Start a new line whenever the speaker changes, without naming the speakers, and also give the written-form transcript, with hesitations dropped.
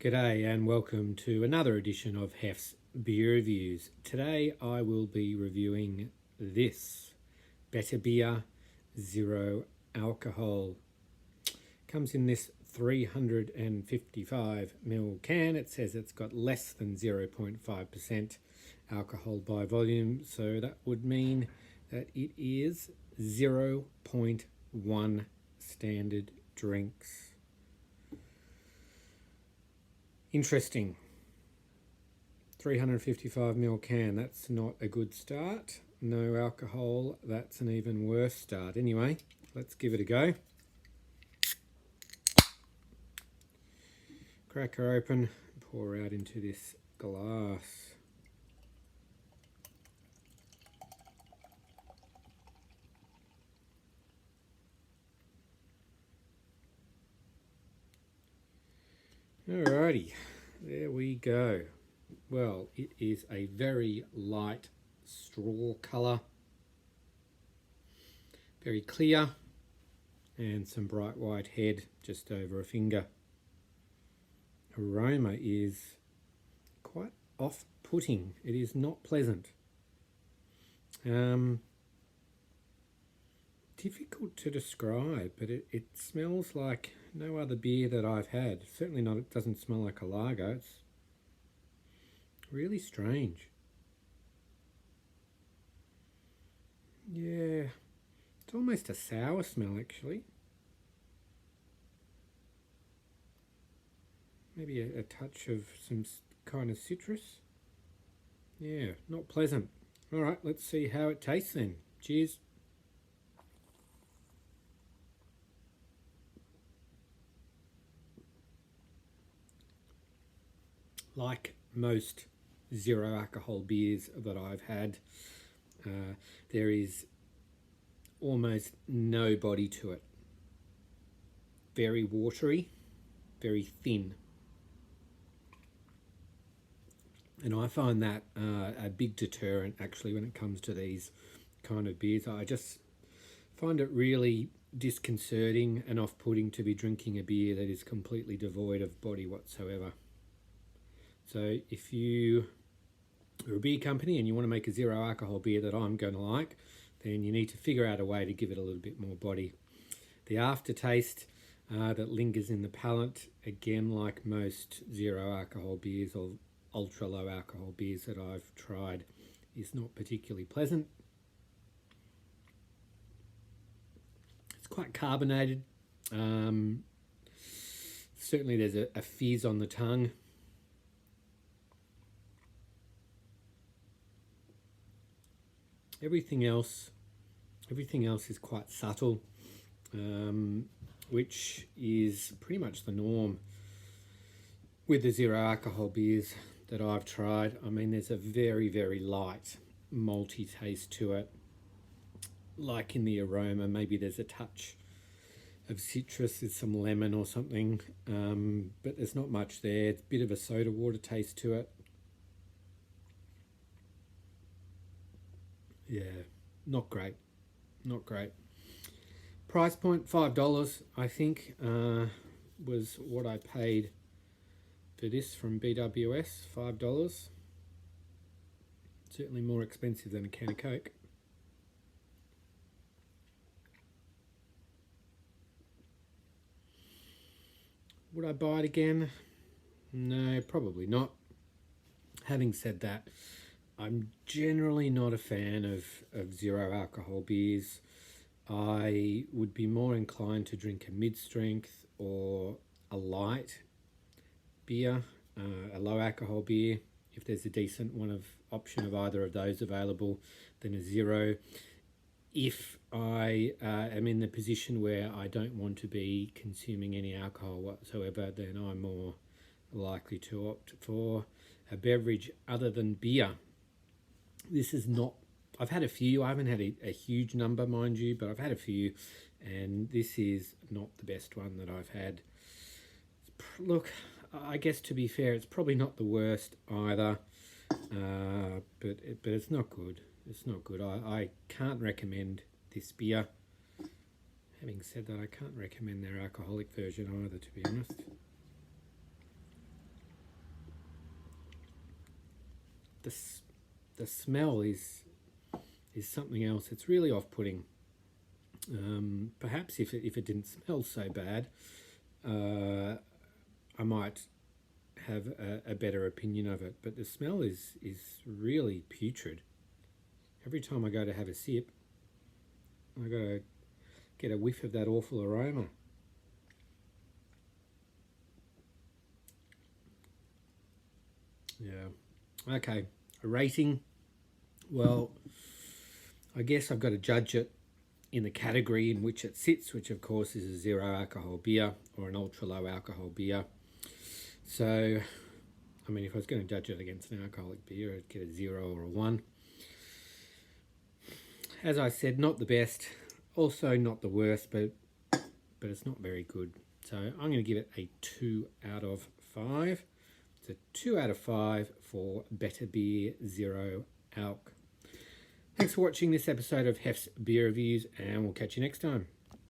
G'day and welcome to another edition of Hef's Beer Reviews. Today I will be reviewing this Better Beer Zero Alcohol. Comes in this 355ml can. It says it's got less than 0.5% alcohol by volume, so that would mean that it is 0.1 standard drinks. Interesting. 355ml can, that's not a good start. No alcohol, that's an even worse start. Anyway, let's give it a go. Crack her open, pour out into this glass. Alrighty, there we go. Well, it is a very light straw colour, very clear, and some bright white head just over a finger. Aroma is quite off-putting. It is not pleasant. Difficult to describe, but it smells like no other beer that I've had. Certainly not, it doesn't smell like a lager. It's really strange. Yeah, it's almost a sour smell actually. Maybe a touch of some kind of citrus. Yeah, not pleasant. All right, let's see how it tastes then. Cheers. Like most zero alcohol beers that I've had, there is almost no body to it. Very watery, very thin. And I find that a big deterrent actually when it comes to these kind of beers. I just find it really disconcerting and off-putting to be drinking a beer that is completely devoid of body whatsoever. So if you are a beer company and you want to make a zero alcohol beer that I'm going to like, then you need to figure out a way to give it a little bit more body. The aftertaste that lingers in the palate, again, like most zero alcohol beers or ultra low alcohol beers that I've tried, is not particularly pleasant. It's quite carbonated. Certainly there's a fizz on the tongue. Everything else is quite subtle, which is pretty much the norm with the zero alcohol beers that I've tried. I mean, there's a very, very light malty taste to it. Like in the aroma, maybe there's a touch of citrus, there's some lemon or something, but there's not much there. It's a bit of a soda water taste to it. Yeah, not great. Price point $5, I think, was what I paid for this from BWS. $5. Certainly more expensive than a can of Coke. Would I buy it again? No, probably not. Having said that, I'm generally not a fan of zero alcohol beers. I would be more inclined to drink a mid-strength or a light beer, a low alcohol beer. If there's a decent option of either of those available, then a zero. If I am in the position where I don't want to be consuming any alcohol whatsoever, then I'm more likely to opt for a beverage other than beer. This is not, I've had a few, I haven't had a huge number, mind you, but I've had a few, and this is not the best one that I've had. Look, I guess to be fair, it's probably not the worst either, but it's not good. It's not good. I can't recommend this beer. Having said that, I can't recommend their alcoholic version either, to be honest. the smell is something else. It's really off-putting. Perhaps if it didn't smell so bad, I might have a better opinion of it. But the smell is really putrid. Every time I go to have a sip, I got to get a whiff of that awful aroma. Yeah. Okay. A rating. Well, I guess I've got to judge it in the category in which it sits, which of course is a zero alcohol beer or an ultra low alcohol beer. So, I mean, if I was going to judge it against an alcoholic beer, I'd get a 0 or a 1. As I said, not the best, also not the worst, but it's not very good. So I'm going to give it a 2 out of 5. It's a 2 out of 5 for Better Beer Zero Alc. Thanks for watching this episode of Hef's Beer Reviews, and we'll catch you next time.